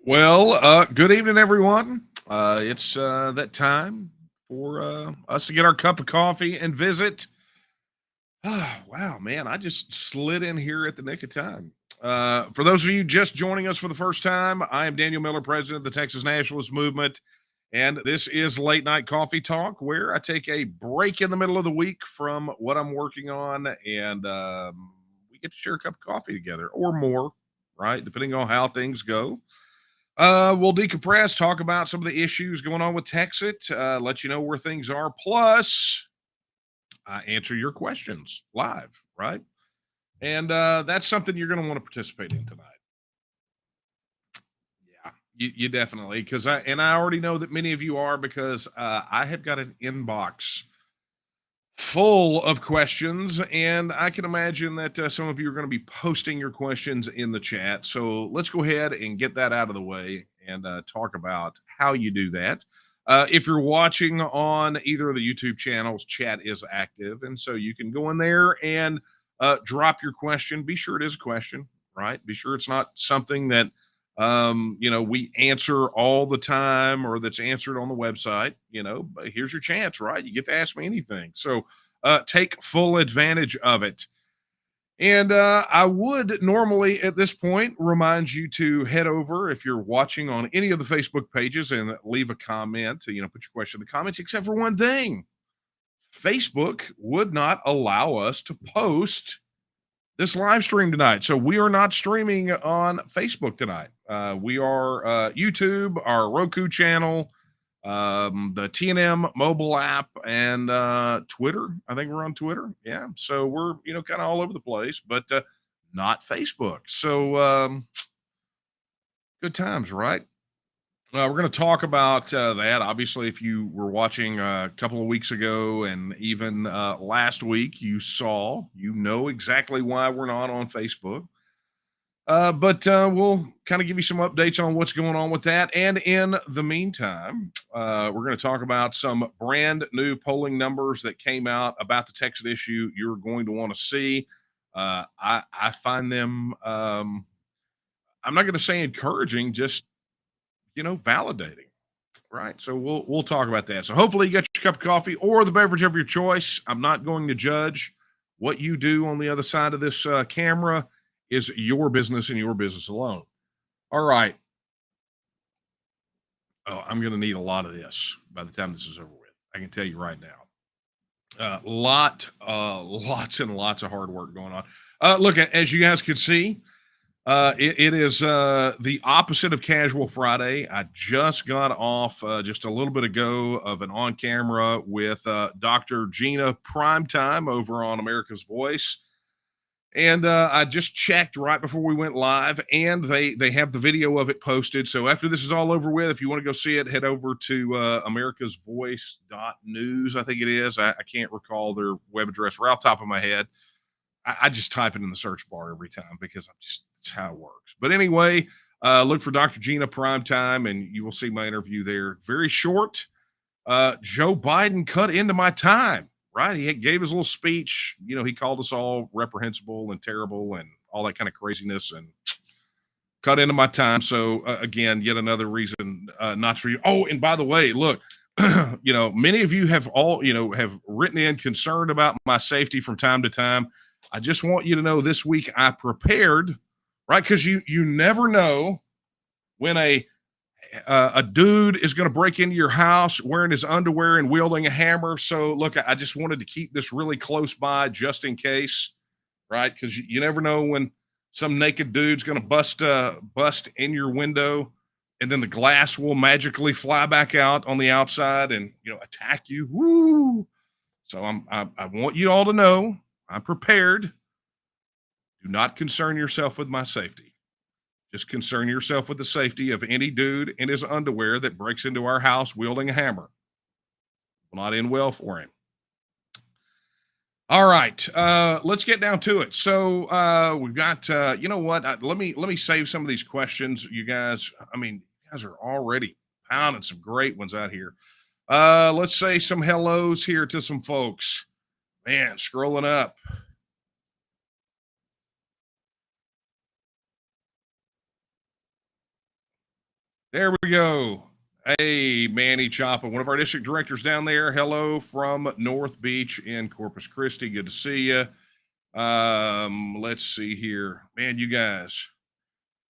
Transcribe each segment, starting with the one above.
Well, good evening, everyone. It's that time for us to get our cup of coffee and visit. Wow, man, I just slid in here at the nick of time. For those of you just joining us for the first time, I am Daniel Miller, president of the Texas Nationalist movement, and this is Late Night Coffee Talk, where I take a break in the middle of the week from what I'm working on, and we get to share a cup of coffee together or more, right? Depending on how things go. We'll decompress, talk about some of the issues going on with TEXIT, let you know where things are. Plus, answer your questions live, right? And that's something you're going to want to participate in tonight. Yeah, you definitely, because I already know that many of you are because I have got an inbox full of questions, and I can imagine that some of you are going to be posting your questions in the chat. So let's go ahead and get that out of the way and talk about how you do that. If you're watching on either of the YouTube channels, chat is active, and so you can go in there and drop your question. Be sure it is a question, right? Be sure it's not something that we answer all the time or that's answered on the website. But here's your chance, right? You get to ask me anything. So take full advantage of it. And I would normally at this point remind you to head over if you're watching on any of the Facebook pages and leave a comment, put your question in the comments, except for one thing. Facebook would not allow us to post this live stream tonight. So we are not streaming on Facebook tonight. We are YouTube, our Roku channel, the TNM mobile app, and Twitter. I think we're on Twitter. Yeah. So we're, kind of all over the place, but not Facebook. So good times, right? We're going to talk about that. Obviously, if you were watching a couple of weeks ago and even last week, you know exactly why we're not on Facebook. But we'll kind of give you some updates on what's going on with that. And in the meantime, we're going to talk about some brand new polling numbers that came out about the Texas issue you're going to want to see. I find them, I'm not going to say encouraging, just, validating. Right. So we'll talk about that. So hopefully you got your cup of coffee or the beverage of your choice. I'm not going to judge what you do on the other side of this camera is your business and your business alone. All right. Oh, I'm going to need a lot of this by the time this is over with. I can tell you right now. Lots and lots of hard work going on. Look, as you guys can see, it is the opposite of Casual Friday. I just got off just a little bit ago of an on camera with Dr. Gina Primetime over on America's Voice. And I just checked right before we went live, and they have the video of it posted. So after this is all over with, if you want to go see it, head over to America's Voice.news, I think it is. I can't recall their web address right off the top of my head. I just type it in the search bar every time because it's how it works. But anyway, look for Dr. Gina Primetime, and you will see my interview there. Very short. Joe Biden cut into my time, right? He gave his little speech. He called us all reprehensible and terrible and all that kind of craziness and cut into my time. So, again, yet another reason not for you. Oh, and by the way, look, many of you have have written in concerned about my safety from time to time. I just want you to know this week I prepared, right? Because you never know when a dude is going to break into your house wearing his underwear and wielding a hammer. So look, I just wanted to keep this really close by just in case, right? Because you never know when some naked dude's going to bust in your window, and then the glass will magically fly back out on the outside and attack you. Woo! So I want you all to know I'm prepared. Do not concern yourself with my safety. Just concern yourself with the safety of any dude in his underwear that breaks into our house wielding a hammer. Will not end well for him. All right, let's get down to it. So we've got, let me save some of these questions, you guys. You guys are already pounding some great ones out here. Let's say some hellos here to some folks. Man, scrolling up. There we go. Hey, Manny Choppa, one of our district directors down there. Hello from North Beach in Corpus Christi. Good to see you. Let's see here. Man, you guys.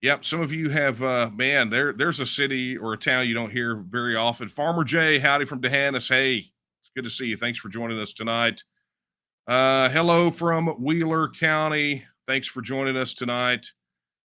Yep, some of you have man, there's a city or a town you don't hear very often. Farmer Jay, howdy from Dehanis. Hey, it's good to see you. Thanks for joining us tonight. Hello from Wheeler County. Thanks for joining us tonight.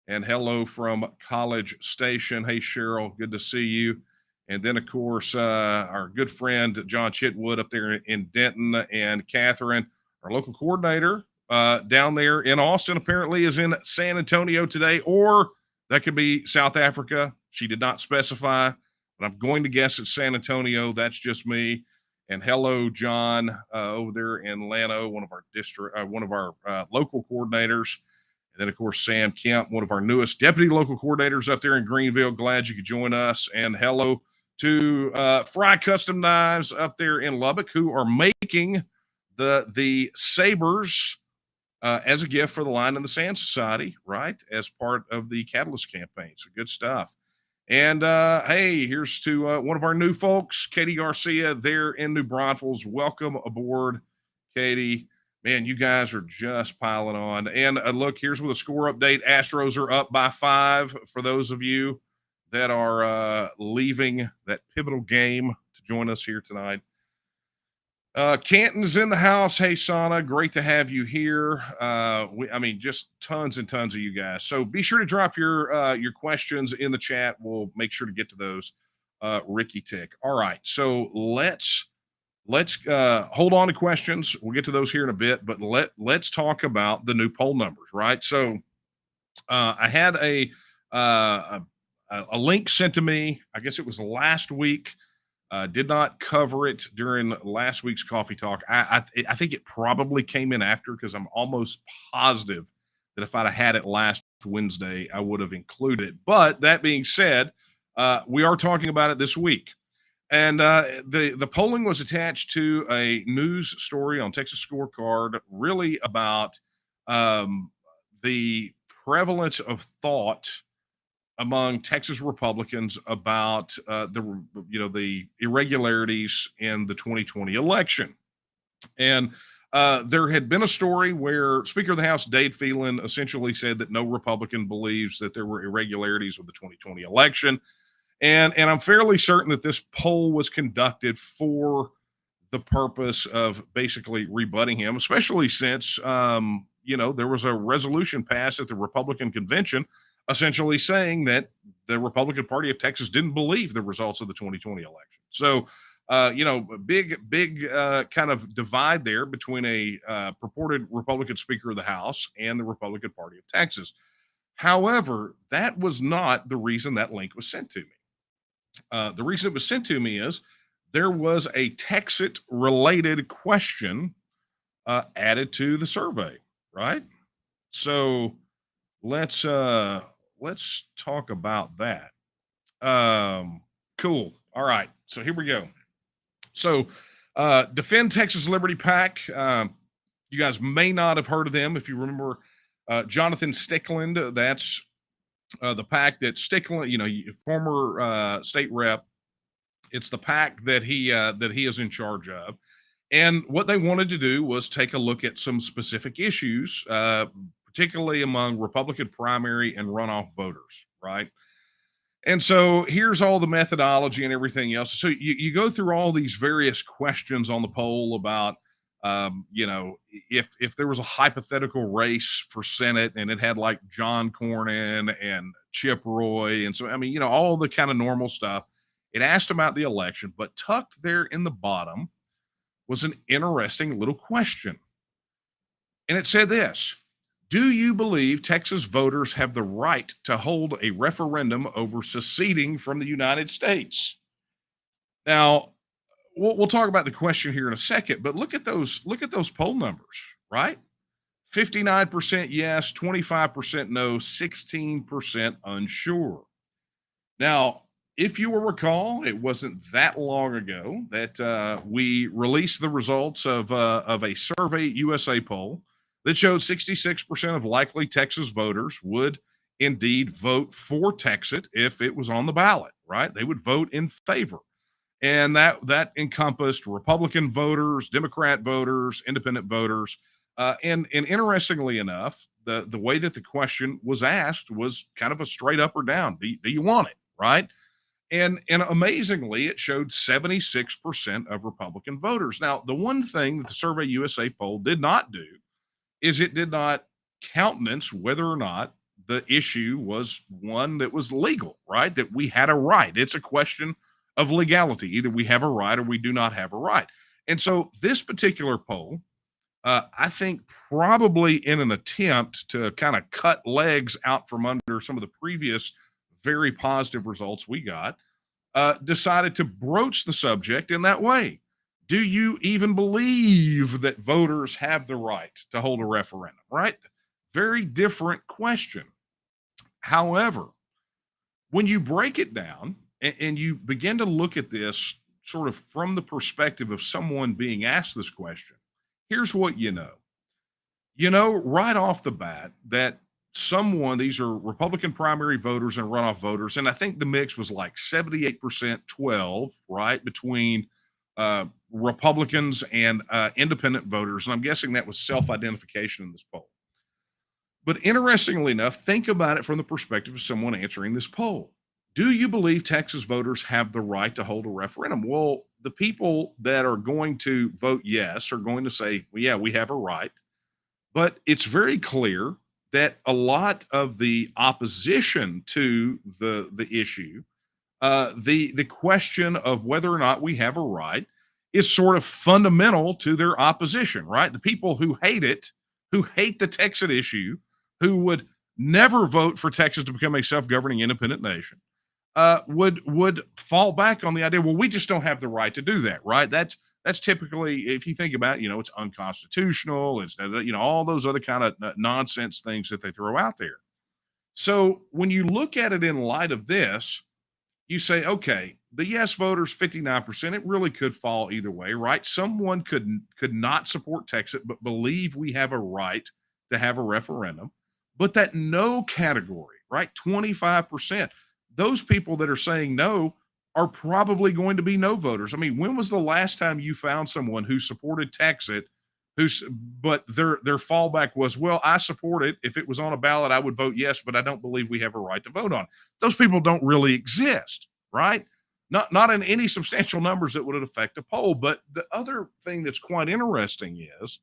And hello from College Station. Hey, Cheryl, good to see you. And then, of course, our good friend John Chitwood up there in Denton, and Catherine, our local coordinator down there in Austin, apparently is in San Antonio today, or that could be South Africa. She did not specify, but I'm going to guess it's San Antonio. That's just me. And hello, John, over there in Llano, one of our local coordinators. And then, of course, Sam Kemp, one of our newest deputy local coordinators up there in Greenville. Glad you could join us. And hello to Fry Custom Knives up there in Lubbock, who are making the sabers as a gift for the Line in the Sand Society, right, as part of the Catalyst campaign. So good stuff. And hey, here's to one of our new folks, Katie Garcia, there in New Braunfels. Welcome aboard, Katie. Man, you guys are just piling on. And look, here's with a score update. Astros are up by 5 for those of you that are leaving that pivotal game to join us here tonight. Canton's in the house. Hey, Sana, great to have you here. Just tons and tons of you guys. So be sure to drop your questions in the chat. We'll make sure to get to those. Ricky Tick. All right, so let's hold on to questions. We'll get to those here in a bit, but let's talk about the new poll numbers, right? So I had a link sent to me. I guess it was last week. Did not cover it during last week's coffee talk. I think it probably came in after, because I'm almost positive that if I'd have had it last Wednesday, I would have included it. But that being said, we are talking about it this week. And the polling was attached to a news story on Texas Scorecard, really about the prevalence of thought among Texas Republicans about the irregularities in the 2020 election. And there had been a story where Speaker of the House Dade Phelan essentially said that no Republican believes that there were irregularities with the 2020 election. And I'm fairly certain that this poll was conducted for the purpose of basically rebutting him, especially since, there was a resolution passed at the Republican convention essentially saying that the Republican Party of Texas didn't believe the results of the 2020 election. So, big kind of divide there between a purported Republican Speaker of the House and the Republican Party of Texas. However, that was not the reason that link was sent to me. The reason it was sent to me is there was a TEXIT related question added to the survey, right? So let's talk about that. Cool. All right. So here we go. So Defend Texas Liberty PAC. You guys may not have heard of them. If you remember Jonathan Stickland, that's the PAC that Stickland, former state rep. It's the PAC that he is in charge of. And what they wanted to do was take a look at some specific issues, particularly among Republican primary and runoff voters, right? And so here's all the methodology and everything else. So you go through all these various questions on the poll about, if there was a hypothetical race for Senate and it had like John Cornyn and Chip Roy, and so, all the kind of normal stuff. It asked about the election, but tucked there in the bottom was an interesting little question. And it said this: do you believe Texas voters have the right to hold a referendum over seceding from the United States? Now, we'll talk about the question here in a second, but look at those poll numbers, right? 59% yes, 25% no, 16% unsure. Now, if you will recall, it wasn't that long ago that we released the results of a SurveyUSA poll that showed 66% of likely Texas voters would indeed vote for TEXIT if it was on the ballot, right? They would vote in favor. And that encompassed Republican voters, Democrat voters, independent voters. And interestingly enough, the way that the question was asked was kind of a straight up or down. Do you want it? Right. And amazingly, it showed 76% of Republican voters. Now, the one thing that the Survey USA poll did not do is it did not countenance whether or not the issue was one that was legal, right? That we had a right. It's a question of legality. Either we have a right or we do not have a right. And so this particular poll, I think probably in an attempt to kind of cut legs out from under some of the previous very positive results we got, decided to broach the subject in that way. Do you even believe that voters have the right to hold a referendum? Right? Very different question. However, when you break it down and you begin to look at this sort of from the perspective of someone being asked this question, here's what you know. You know right off the bat that these are Republican primary voters and runoff voters, and I think the mix was like 78% 12, right, between Republicans and independent voters. And I'm guessing that was self identification in this poll. But interestingly enough, think about it from the perspective of someone answering this poll. Do you believe Texas voters have the right to hold a referendum? Well, the people that are going to vote yes are going to say, well, yeah, we have a right. But it's very clear that a lot of the opposition to the issue, the question of whether or not we have a right, is sort of fundamental to their opposition, right? The people who hate it, who hate the Texas issue, who would never vote for Texas to become a self-governing independent nation, would fall back on the idea, well, we just don't have the right to do that, right? That's typically, if you think about it, it's unconstitutional. It's, all those other kind of nonsense things that they throw out there. So when you look at it in light of this, you say, okay, the yes voters, 59%, it really could fall either way, right? Someone could not support Texas, but believe we have a right to have a referendum. But that no category, right? 25%, those people that are saying no are probably going to be no voters. I mean, when was the last time you found someone who supported TEXIT, but their fallback was, well, I support it. If it was on a ballot, I would vote yes, but I don't believe we have a right to vote on it. Those people don't really exist, right? Not in any substantial numbers that would affect a poll. But the other thing that's quite interesting is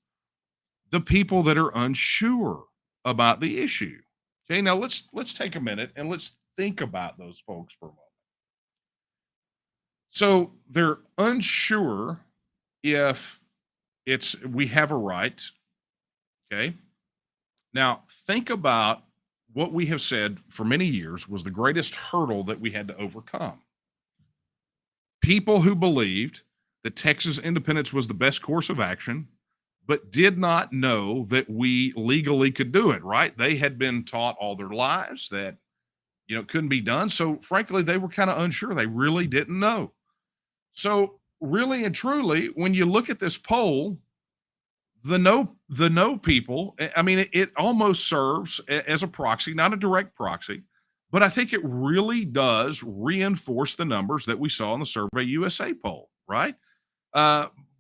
the people that are unsure about the issue. Okay, now let's take a minute and let's think about those folks for a moment. So they're unsure if we have a right. Okay. Now think about what we have said for many years was the greatest hurdle that we had to overcome. People who believed that Texas independence was the best course of action, but did not know that we legally could do it, right? They had been taught all their lives that, it couldn't be done. So frankly, they were kind of unsure. They really didn't know. So really and truly, when you look at this poll, the no people, I mean, it almost serves as a proxy, not a direct proxy, but I think it really does reinforce the numbers that we saw in the Survey USA poll, right?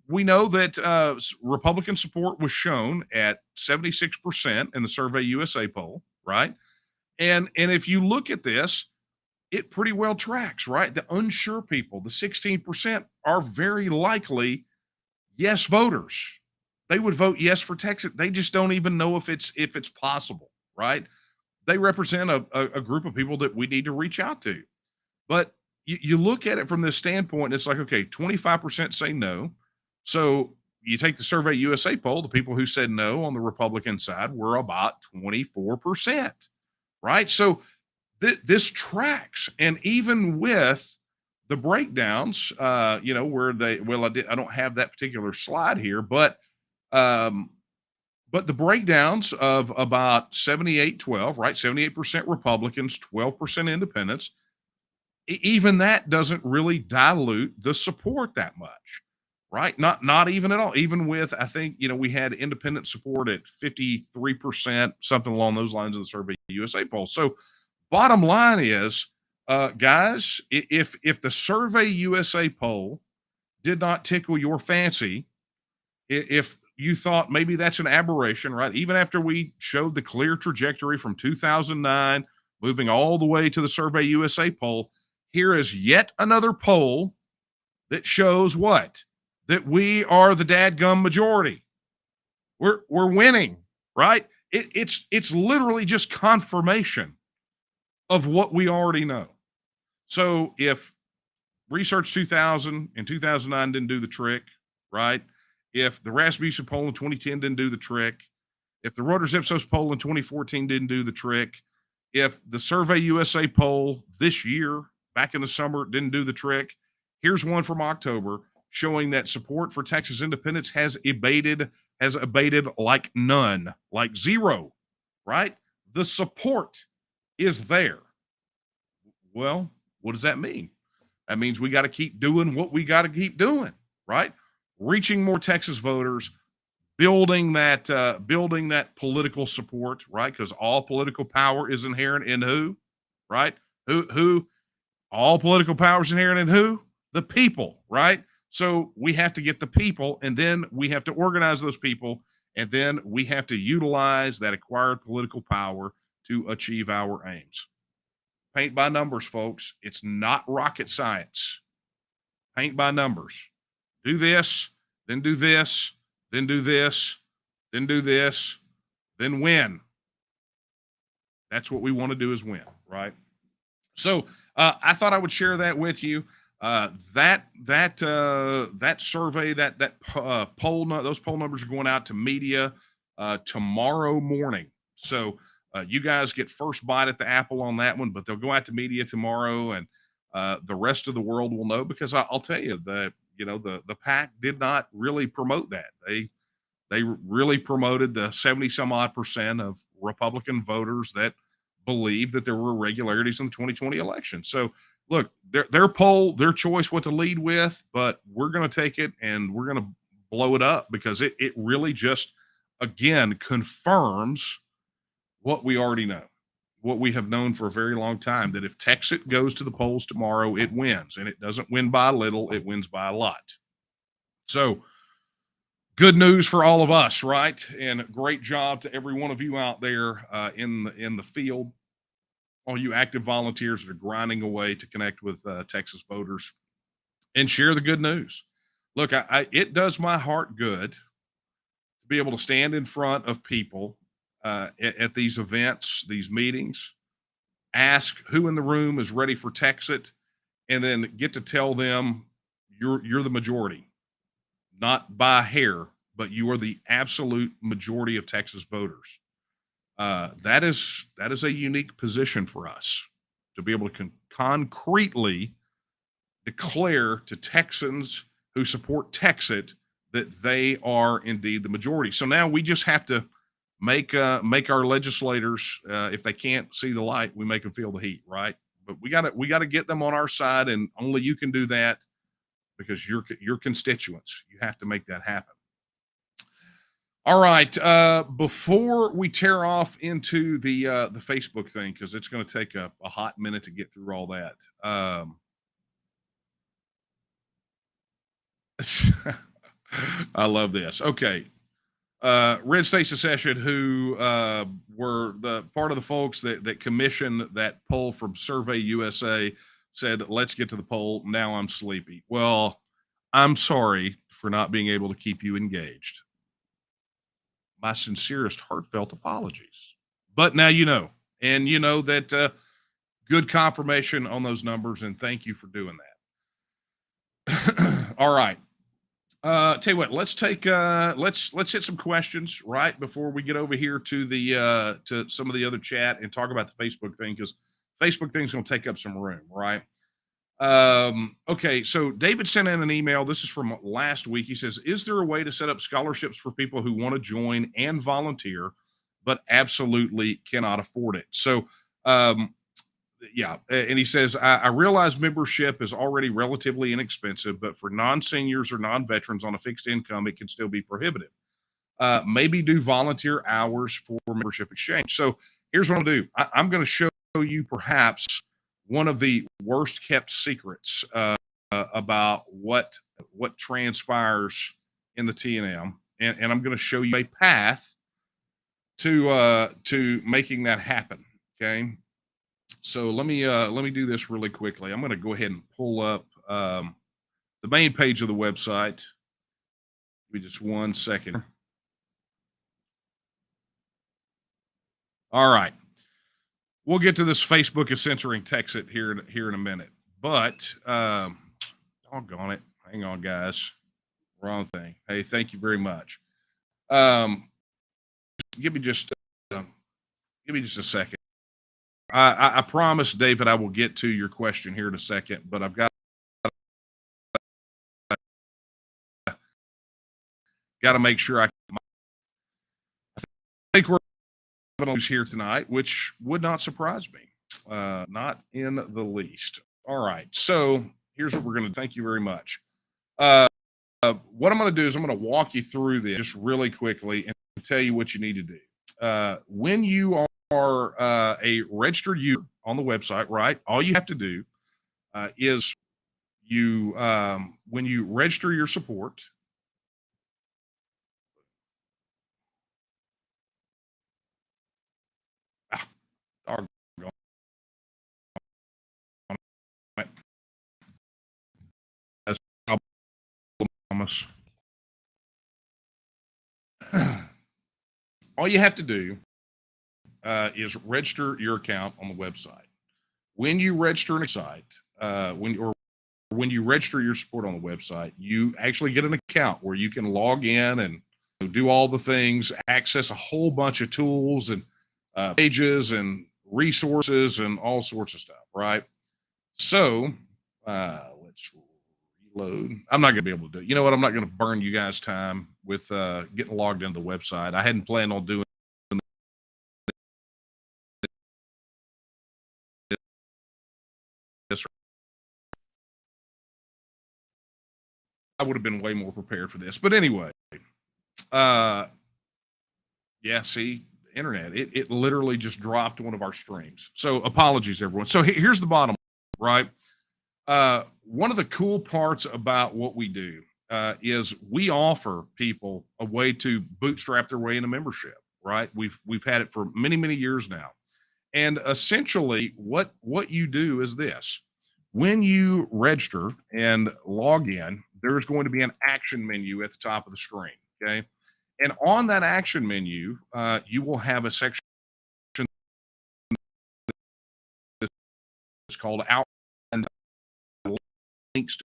We know that Republican support was shown at 76% in the Survey USA poll, right? And if you look at this, it pretty well tracks, right? The unsure people, the 16%, are very likely yes voters. They would vote yes for Texas. They just don't even know if it's possible, right? They represent a group of people that we need to reach out to. But you look at it from this standpoint, it's like, okay, 25% say no. So you take the Survey USA poll, the people who said no on the Republican side were about 24%, right? So this tracks. And even with the breakdowns, where I don't have that particular slide here, but the breakdowns of about 78-12, right? 78% Republicans, 12% independents, even that doesn't really dilute the support that much, right? Not even at all. Even with, I think, we had independent support at 53%, something along those lines of the Survey USA poll. So bottom line is Guys, if the Survey USA poll did not tickle your fancy, if you thought maybe that's an aberration, right? Even after we showed the clear trajectory from 2009, moving all the way to the Survey USA poll, here is yet another poll that shows what? That we are the dadgum majority. We're winning, right? It's literally just confirmation of what we already know. So if Research 2000 and 2009 didn't do the trick, right? If the Rasmussen poll in 2010 didn't do the trick, if the Reuters Ipsos poll in 2014 didn't do the trick, if the Survey USA poll this year, back in the summer, didn't do the trick, here's one from October showing that support for Texas independence has abated like none, like zero, right? The support is there. Well, what does that mean? That means we got to keep doing what we got to keep doing, right? Reaching more Texas voters, building that political support, right? Because all political power is inherent in who, right? Who all political power is inherent in who? The people, right? So we have to get the people, and then we have to organize those people, and then we have to utilize that acquired political power to achieve our aims. Paint by numbers, folks. It's not rocket science. Paint by numbers. Do this, then do this, then do this, then do this, then win. That's what we want to do, is win, right? So I thought I would share that with you. That survey, that poll, those poll numbers are going out to media tomorrow morning. So you guys get first bite at the apple on that one, but they'll go out to media tomorrow, and the rest of the world will know, because I'll tell you that the PAC did not really promote that. They really promoted the 70 some odd percent of Republican voters that believe that there were irregularities in the 2020 election. So look, their poll, their choice what to lead with, but we're going to take it and we're going to blow it up, because it really just, again, confirms what we already know, what we have known for a very long time, that if TEXIT goes to the polls tomorrow, it wins, and it doesn't win by a little, it wins by a lot. So good news for all of us, right? And great job to every one of you out there in the field, all you active volunteers that are grinding away to connect with Texas voters and share the good news. Look, it does my heart good to be able to stand in front of people at these events, these meetings, ask who in the room is ready for TEXIT, and then get to tell them you're the majority, not by a hair, but you are the absolute majority of Texas voters. That is a unique position for us, to be able to concretely declare to Texans who support TEXIT that they are indeed the majority. So now we just have to make our legislators, if they can't see the light, we make them feel the heat, right? But we got to get them on our side, and only you can do that, because your constituents. You have to make that happen. All right. Before we tear off into the Facebook thing, because it's going to take a hot minute to get through all that. I love this. Okay. Red State Secession, who were the part of the folks that commissioned that poll from Survey USA, said, let's get to the poll. Now I'm sleepy. Well, I'm sorry for not being able to keep you engaged. My sincerest, heartfelt apologies. But now you know, and you know that good confirmation on those numbers, and thank you for doing that. All right. Tell you what, let's take let's hit some questions right before we get over here to the to some of the other chat and talk about the Facebook thing, because Facebook thing's going to take up some room, right? Okay, so David sent in an email. This is from last week. He says, is there a way to set up scholarships for people who want to join and volunteer, but absolutely cannot afford it? So, yeah. And he says, I realize membership is already relatively inexpensive, but for non-seniors or non-veterans on a fixed income, it can still be prohibitive. Maybe do volunteer hours for membership exchange. So here's what I'll do. I'm going to show you perhaps one of the worst kept secrets about what transpires in the T&M, and I'm going to show you a path to making that happen. Okay, so let me do this really quickly. I'm going to go ahead and pull up the main page of the website. Give me just 1 second. All right. We'll get to this Facebook is censoring TEXIT here in a minute. But doggone it. Hang on, guys. Wrong thing. Hey, thank you very much. Give me just a second. I promise, David, I will get to your question here in a second, but I've got to make sure I think we're here tonight, which would not surprise me, not in the least. All right, so here's what we're going to. Thank you very much. What I'm going to do is I'm going to walk you through this just really quickly and tell you what you need to do. When you are a registered user on the website, right? All you have to do is when you register your support. All you have to do is register your account on the website. When you register a site, when you register your support on the website, you actually get an account where you can log in and do all the things, access a whole bunch of tools and pages and resources and all sorts of stuff, right? So let's reload. I'm not going to be able to do it. You know what? I'm not going to burn you guys' time with getting logged into the website. I hadn't planned on doing this. I would have been way more prepared for this. But anyway, yeah, see, internet, it literally just dropped one of our streams. So apologies, everyone. So here's the bottom, right? One of the cool parts about what we do is we offer people a way to bootstrap their way into membership, right? We've had it for many years now. And essentially what you do is this. When you register and log in, there's going to be an action menu at the top of the screen, okay? And on that action menu, you will have a section that's called out and links to,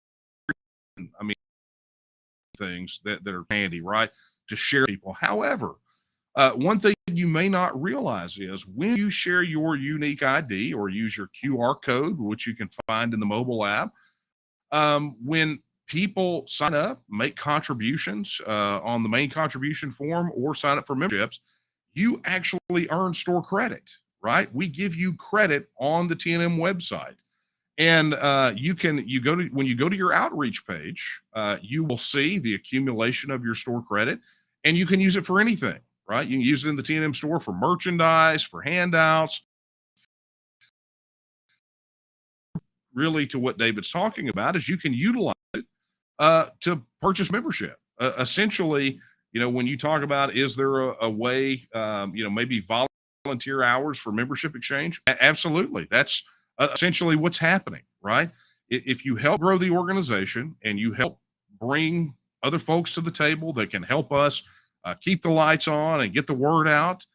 I mean, things that are handy, right? To share people. However, one thing you may not realize is when you share your unique ID or use your QR code, which you can find in the mobile app, when people sign up, make contributions on the main contribution form or sign up for memberships, you actually earn store credit, right? We give you credit on the T&M website. And when you go to your outreach page, you will see the accumulation of your store credit, and you can use it for anything, right? You can use it in the T&M store for merchandise, for handouts, really to what David's talking about is you can utilize it to purchase membership. Essentially, when you talk about, is there a way, maybe volunteer hours for membership exchange? Absolutely. That's essentially what's happening, right? If you help grow the organization and you help bring other folks to the table that can help us keep the lights on and get the word out,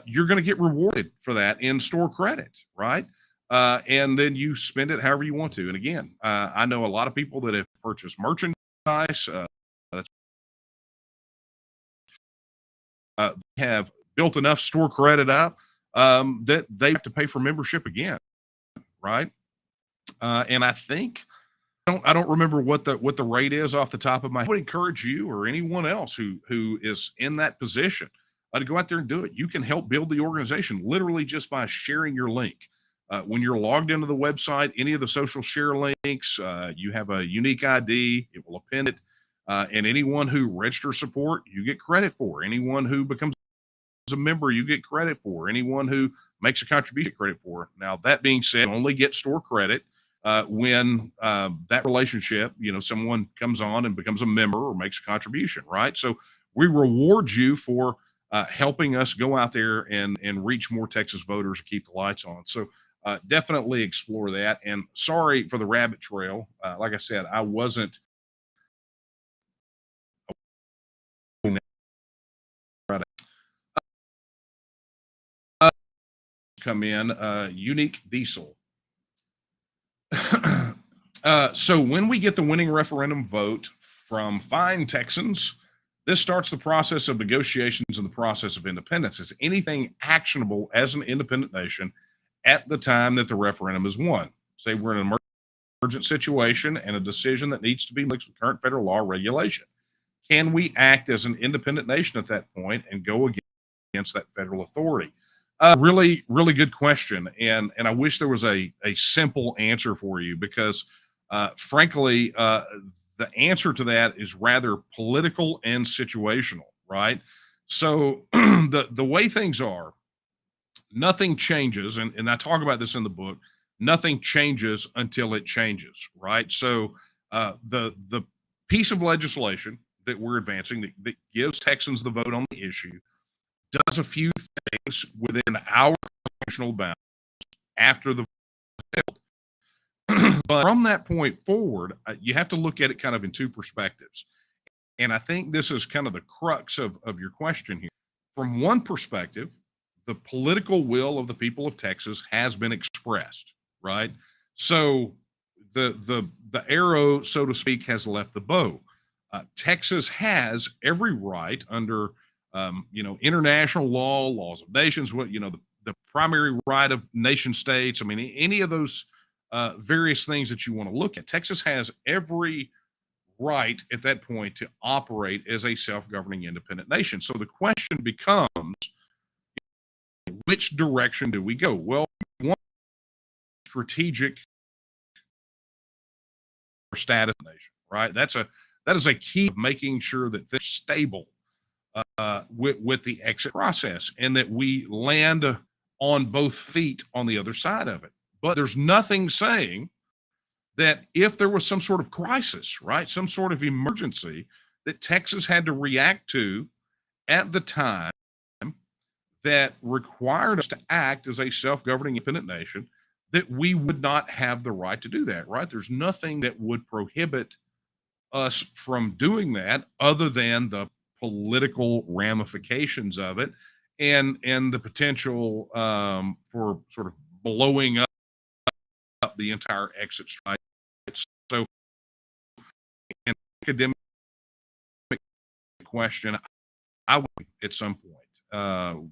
you're going to get rewarded for that in store credit, right? And then you spend it however you want to. And again, I know a lot of people that have purchased merchandise, have built enough store credit up that they have to pay for membership again, right? And I think I don't remember what the rate is off the top of my head. I would encourage you or anyone else who is in that position to go out there and do it. You can help build the organization literally just by sharing your link. When you're logged into the website, any of the social share links, you have a unique ID, it will append it. And anyone who registers support, you get credit for. Anyone who becomes a member, you get credit for. Anyone who makes a contribution, you get credit for. Now, that being said, you only get store credit when that relationship, someone comes on and becomes a member or makes a contribution, right? So we reward you for helping us go out there and reach more Texas voters and keep the lights on. So definitely explore that. And sorry for the rabbit trail. Like I said, I wasn't come in unique diesel. So when we get the winning referendum vote from fine Texans, this starts the process of negotiations and the process of independence. Is anything actionable as an independent nation at the time that the referendum is won? Say we're in an emergent situation and a decision that needs to be mixed with current federal law regulation. Can we act as an independent nation at that point and go against that federal authority? Really, really good question, and I wish there was a simple answer for you because, frankly, the answer to that is rather political and situational, right? So the way things are, nothing changes, and I talk about this in the book. Nothing changes until it changes, right? So the piece of legislation that we're advancing that gives Texans the vote on the issue does a few things within our constitutional bounds after the vote. But from that point forward, you have to look at it kind of in two perspectives. And I think this is kind of the crux of your question here. From one perspective, the political will of the people of Texas has been expressed, right? So the arrow, so to speak, has left the bow. Texas has every right under international law, laws of nations, the primary right of nation states. I mean, any of those various things that you want to look at. Texas has every right at that point to operate as a self-governing independent nation. So the question becomes, which direction do we go? Well, one strategic status nation, right? That is a key of making sure that they're stable with the exit process and that we land on both feet on the other side of it. But there's nothing saying that if there was some sort of crisis, right, some sort of emergency that Texas had to react to at the time that required us to act as a self-governing independent nation, that we would not have the right to do that, right? There's nothing that would prohibit us from doing that other than the political ramifications of it and the potential for sort of blowing up the entire exit strategy. So, an academic question, I would at some point,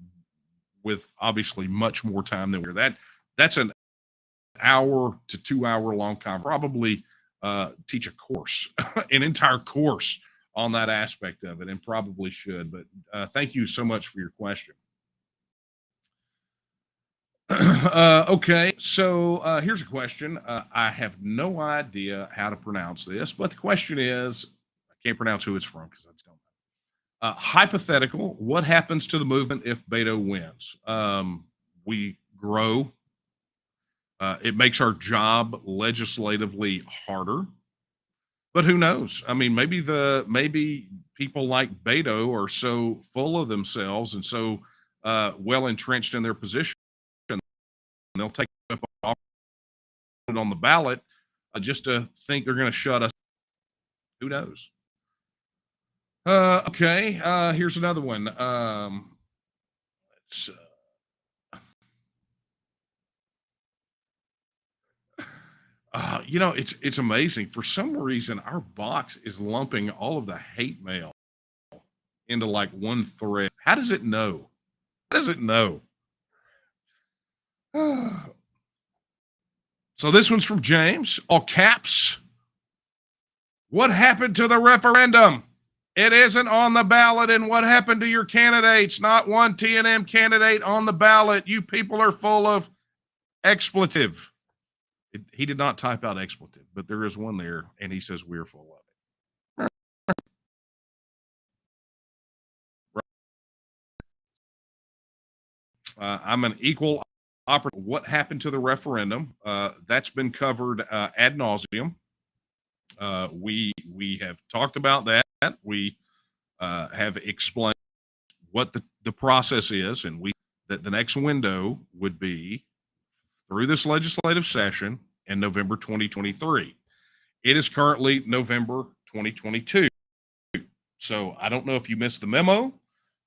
with obviously much more time than we're that's an hour to 2 hour long conference. Probably teach a course, an entire course on that aspect of it, and probably should. But thank you so much for your question. Okay, so here's a question. I have no idea how to pronounce this, but the question is, I can't pronounce who it's from because I just don't know. Hypothetical, what happens to the movement if Beto wins? We grow. It makes our job legislatively harder, but who knows? I mean, maybe people like Beto are so full of themselves and so well entrenched in their position, they'll take up on the ballot just to think they're going to shut us. Who knows? Okay, here's another one. It's amazing. For some reason, our box is lumping all of the hate mail into like one thread. How does it know? How does it know? So this one's from James, all caps. What happened to the referendum? It isn't on the ballot. And what happened to your candidates? Not one T&M candidate on the ballot. You people are full of expletive. He did not type out expletive, but there is one there, and he says we're full of it. I'm an equal opportunity. What happened to the referendum? That's been covered ad nauseum. We have talked about that. We have explained what the process is, and that the next window would be through this legislative session in November 2023. It is currently November 2022. So I don't know if you missed the memo,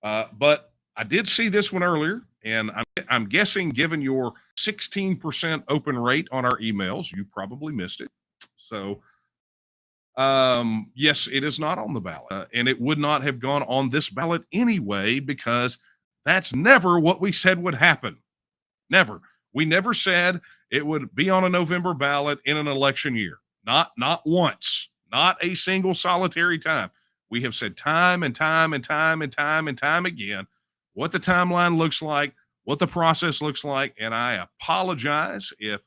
but I did see this one earlier, and I'm guessing, given your 16% open rate on our emails, you probably missed it. So, yes, it is not on the ballot, and it would not have gone on this ballot anyway, because that's never what we said would happen. Never. We never said it would be on a November ballot in an election year. Not once. Not a single solitary time. We have said time and time and time and time and time again what the timeline looks like, what the process looks like, and I apologize if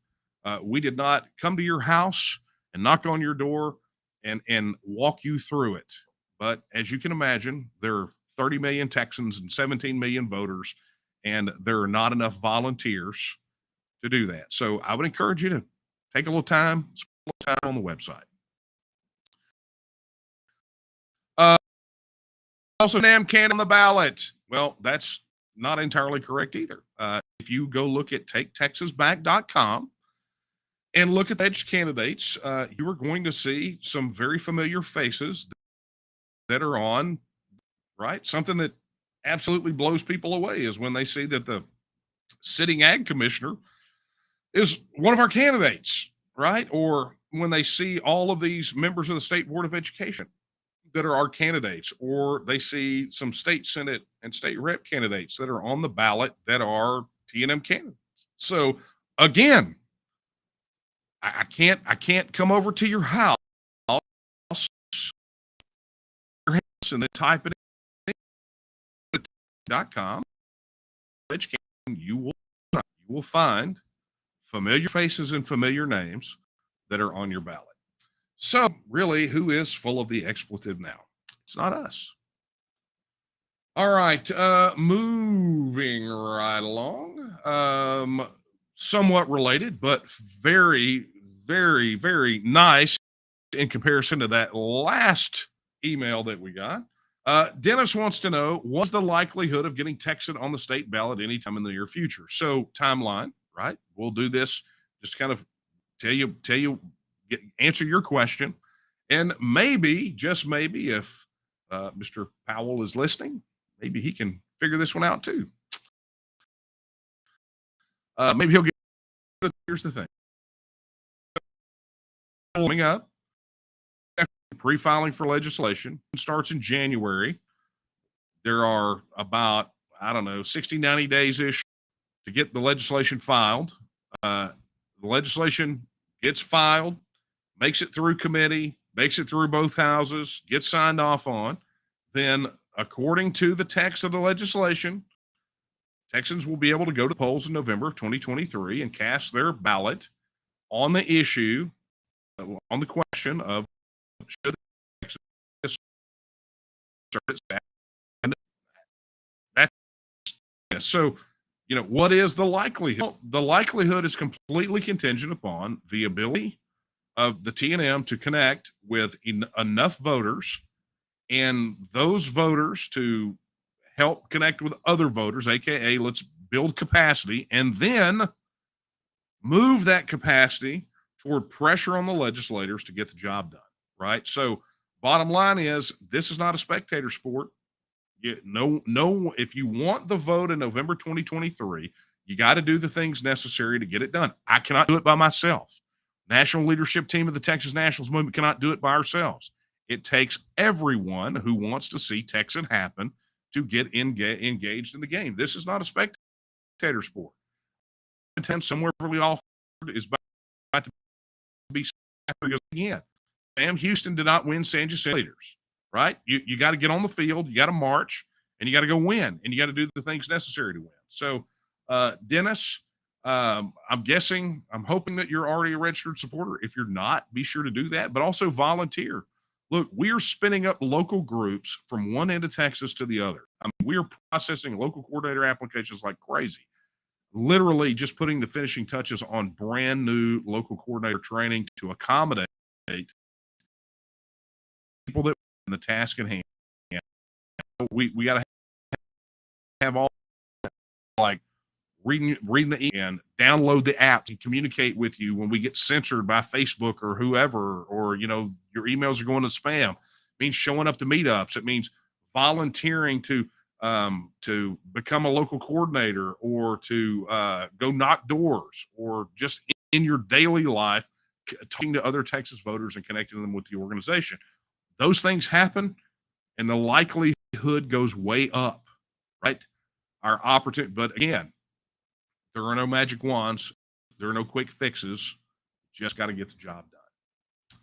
we did not come to your house and knock on your door and walk you through it. But as you can imagine, there are 30 million Texans and 17 million voters, and there are not enough volunteers to do that. So I would encourage you to take a little time, spend a little time on the website. Also, damn can on the ballot. Well, that's not entirely correct either. If you go look at taketexasback.com and look at the edge candidates, you are going to see some very familiar faces that are on, right? Something that absolutely blows people away is when they see that the sitting ag commissioner is one of our candidates, right? Or when they see all of these members of the State Board of Education that are our candidates, or they see some state senate and state rep candidates that are on the ballot that are T&M candidates. So again, I can't come over to your house and then type it in .com. You will find familiar faces and familiar names that are on your ballot. So really, who is full of the expletive now? It's not us. All right, moving right along. Somewhat related, but very, very, very nice in comparison to that last email that we got. Dennis wants to know, what's the likelihood of getting TEXIT on the state ballot anytime in the near future? So timeline, right? We'll do this, just kind of answer your question. And maybe, just maybe, if Mr. Powell is listening, maybe he can figure this one out too. Maybe he'll get, here's the thing. Coming up, pre-filing for legislation starts in January. There are about, 60, 90 days-ish to get the legislation filed. The legislation gets filed, makes it through committee, makes it through both houses, gets signed off on. Then, according to the text of the legislation, Texans will be able to go to the polls in November of 2023 and cast their ballot on the issue, on the question of should Texas start its ballot. That's so. What is the likelihood? Well, the likelihood is completely contingent upon the ability of the T&M to connect with enough voters, and those voters to help connect with other voters, aka let's build capacity, and then move that capacity toward pressure on the legislators to get the job done, right? So bottom line is, this is not a spectator sport. No, if you want the vote in November 2023, you got to do the things necessary to get it done. I cannot do it by myself. National leadership team of the Texas Nationalist movement cannot do it by ourselves. It takes everyone who wants to see TEXIT happen to get engaged in the game. This is not a spectator sport. Somewhere really offered is about to be because again, Sam Houston did not win San Jacinto leaders, right? You got to get on the field, you got to march, and you got to go win, and you got to do the things necessary to win. So, Dennis, I'm hoping that you're already a registered supporter. If you're not, be sure to do that, but also volunteer. Look, we are spinning up local groups from one end of Texas to the other. we are processing local coordinator applications like crazy. Literally just putting the finishing touches on brand new local coordinator training to accommodate people that in the task at hand. We got to have all like reading the and download the app to communicate with you when we get censored by Facebook or whoever, or your emails are going to spam. It means showing up to meetups. It means volunteering to become a local coordinator, or to go knock doors, or just in your daily life talking to other Texas voters and connecting them with the organization. Those things happen and the likelihood goes way up, right? Our opportunity, but again, there are no magic wands. There are no quick fixes. Just got to get the job done.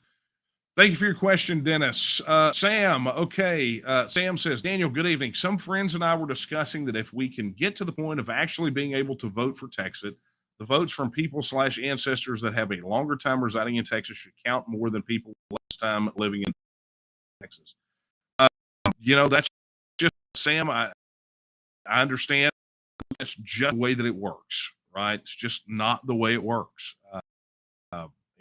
Thank you for your question, Dennis. Sam, okay. Sam says, Daniel, good evening. Some friends and I were discussing that if we can get to the point of actually being able to vote for TEXIT, the votes from people/ancestors that have a longer time residing in Texas should count more than people less time living in Texas. That's just, Sam, I understand. That's just the way that it works, right? It's just not the way it works.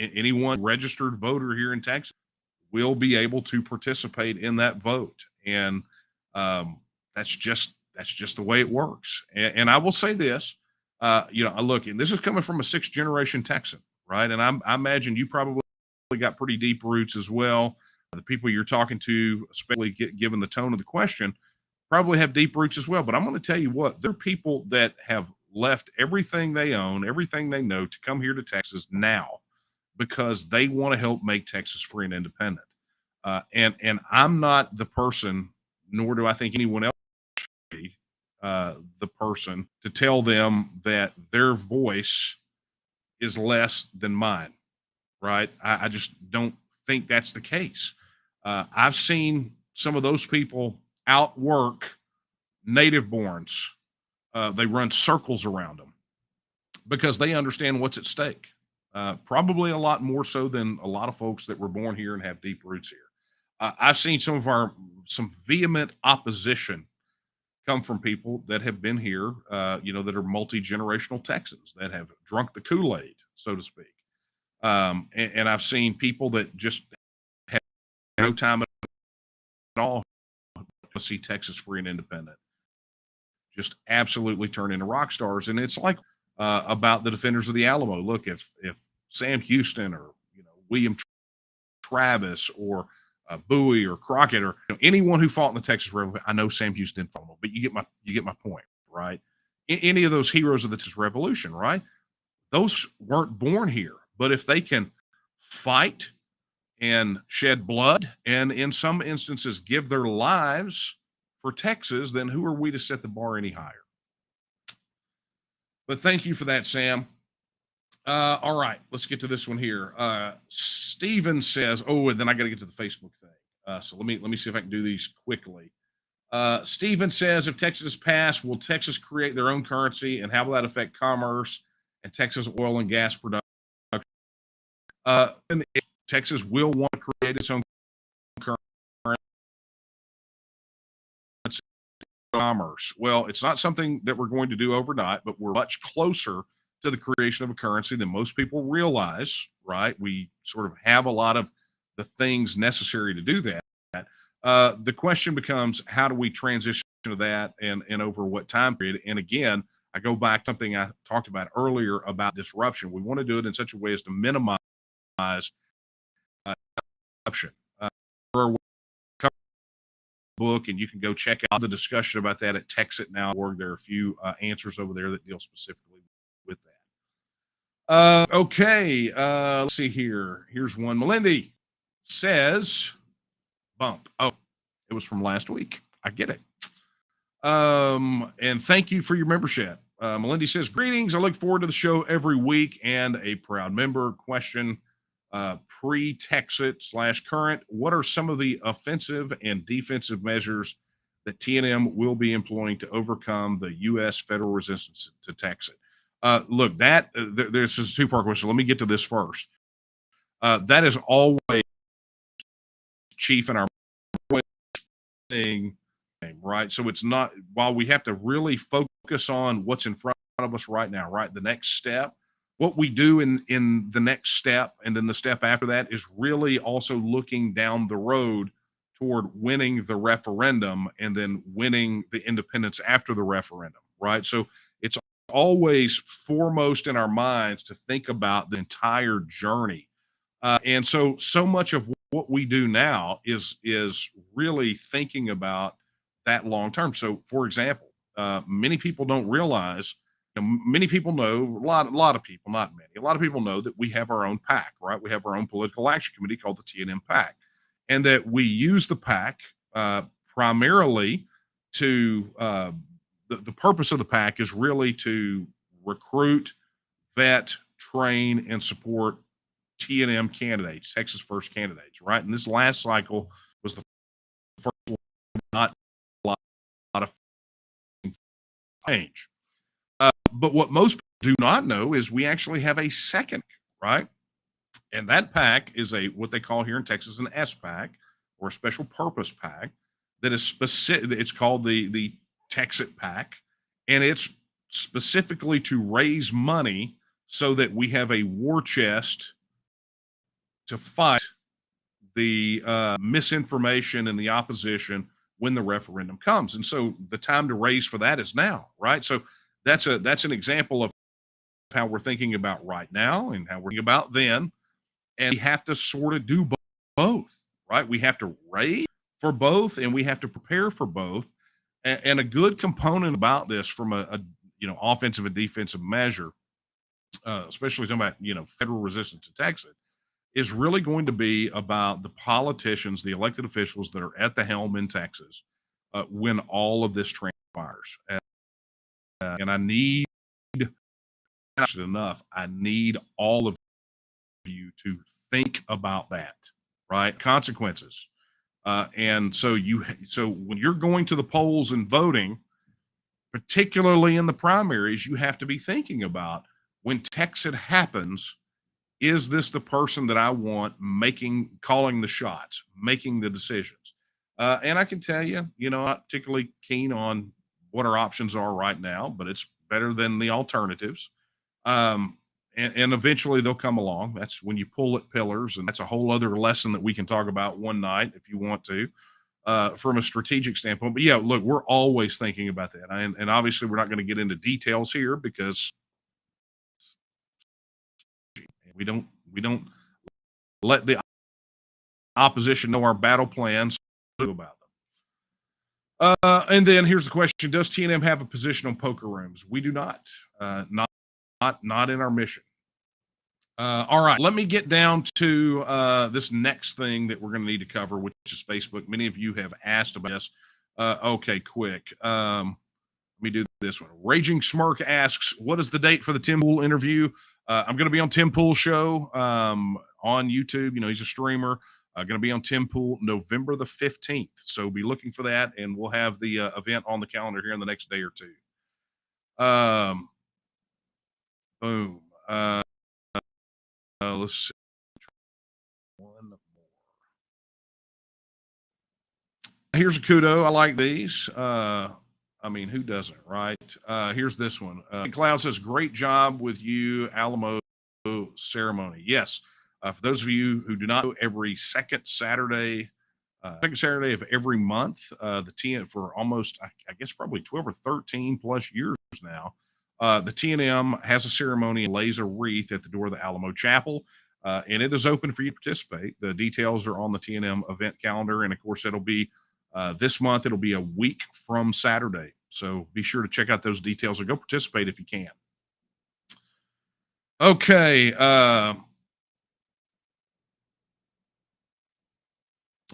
Anyone registered voter here in Texas will be able to participate in that vote, and that's just the way it works. And I will say this, look, and this is coming from a 6th generation Texan, right? And I imagine you probably got pretty deep roots as well. The people you're talking to, especially given the tone of the question, probably have deep roots as well. But I'm going to tell you what, there are people that have left everything they own, everything they know to come here to Texas now because they want to help make Texas free and independent. And I'm not the person, nor do I think anyone else should be the person to tell them that their voice is less than mine, right? I just don't think that's the case. I've seen some of those people outwork native borns. They run circles around them because they understand what's at stake. Probably a lot more so than a lot of folks that were born here and have deep roots here. I've seen some vehement opposition come from people that have been here, that are multi-generational Texans that have drunk the Kool-Aid, so to speak. And I've seen people that just have no time at all to see Texas free and independent, just absolutely turn into rock stars. And it's like about the defenders of the Alamo. Look, if Sam Houston or William Travis or Bowie or Crockett or anyone who fought in the Texas Revolution, I know Sam Houston didn't follow, but you get my point, right? Any of those heroes of the Texas Revolution, right? Those weren't born here, but if they can fight and shed blood and in some instances give their lives for Texas, then who are we to set the bar any higher? But thank you for that, Sam. All right, let's get to this one here. Steven says, and then I got to get to the Facebook thing. So let me see if I can do these quickly. Steven says, if Texas is passed, will Texas create their own currency, and how will that affect commerce and Texas oil and gas production? And Texas will want to create its own currency. Commerce. Well, it's not something that we're going to do overnight, but we're much closer to the creation of a currency than most people realize, right? We sort of have a lot of the things necessary to do that. The question becomes, how do we transition to that and over what time period? And again, I go back to something I talked about earlier about disruption. We want to do it in such a way as to minimize disruption. Book, and you can go check out the discussion about that at TEXIT now.org. There are a few answers over there that deal specifically with that. Okay, let's see here. Here's one. Melindy says, bump. Oh, it was from last week. I get it. And thank you for your membership. Melindy says, greetings. I look forward to the show every week and a proud member. Question, pre-TEXIT / current, what are some of the offensive and defensive measures that TNM will be employing to overcome the U.S. federal resistance to TEXIT? Look, there's a 2-part question. Let me get to this first. That is always chief in our thing, right? So it's not, while we have to really focus on what's in front of us right now, right? The next step, what we do in the next step, and then the step after that, is really also looking down the road toward winning the referendum and then winning the independence after the referendum, right? So it's always foremost in our minds to think about the entire journey. And so much of what we do now is really thinking about that long term. So, for example, many people don't realize, many people know, a lot of people, not many, a lot of people know that we have our own PAC, right? We have our own political action committee called the T&M PAC, and that we use the PAC primarily to, the purpose of the PAC is really to recruit, vet, train, and support T&M candidates, Texas First candidates, right? And this last cycle was the first one, not a lot of change. But what most people do not know is we actually have a second, right? And that PAC is what they call here in Texas an SPAC, or a special purpose PAC, that is specific. It's called the TEXIT PAC, and it's specifically to raise money so that we have a war chest to fight the misinformation and the opposition when the referendum comes. And so the time to raise for that is now, right? So that's an example of how we're thinking about right now and how we're thinking about then. And we have to sort of do both, right? We have to raise for both, and we have to prepare for both. And a good component about this, from a offensive and defensive measure, especially talking about federal resistance to Texas, is really going to be about the politicians, the elected officials that are at the helm in Texas when all of this transpires. And I need enough. I need all of you to think about that, right? Consequences. And so when you're going to the polls and voting, particularly in the primaries, you have to be thinking about, when TEXIT happens, is this the person that I want calling the shots, making the decisions? And I can tell you, I'm not particularly keen on what our options are right now, but it's better than the alternatives. And eventually they'll come along. That's when you pull at pillars, and that's a whole other lesson that we can talk about one night if you want to, from a strategic standpoint. But yeah, look, we're always thinking about that. And obviously we're not going to get into details here because we don't let the opposition know our battle plans about them. And then here's the question: does T&M have a position on poker rooms? We do not. Not in our mission. All right, let me get down to this next thing that we're going to need to cover, which is Facebook. Many of you have asked about this. Okay, quick. Let me do this one. Raging Smirk asks, what is the date for the Tim Pool interview? I'm going to be on Tim Pool's show on YouTube. He's a streamer. Going to be on Tim Pool November the 15th. So be looking for that, and we'll have the event on the calendar here in the next day or two. Boom. Let's see. One more. Here's a kudo. I like these. Who doesn't, right? Here's this one. Cloud says, great job with you, Alamo ceremony. Yes. For those of you who do not know, every second Saturday of every month, the TN for almost, I guess, probably 12 or 13 plus years now, the TNM has a ceremony and lays a wreath at the door of the Alamo Chapel, and it is open for you to participate. The details are on the TNM event calendar, and of course, it'll be this month. It'll be a week from Saturday, so be sure to check out those details and go participate if you can. Okay.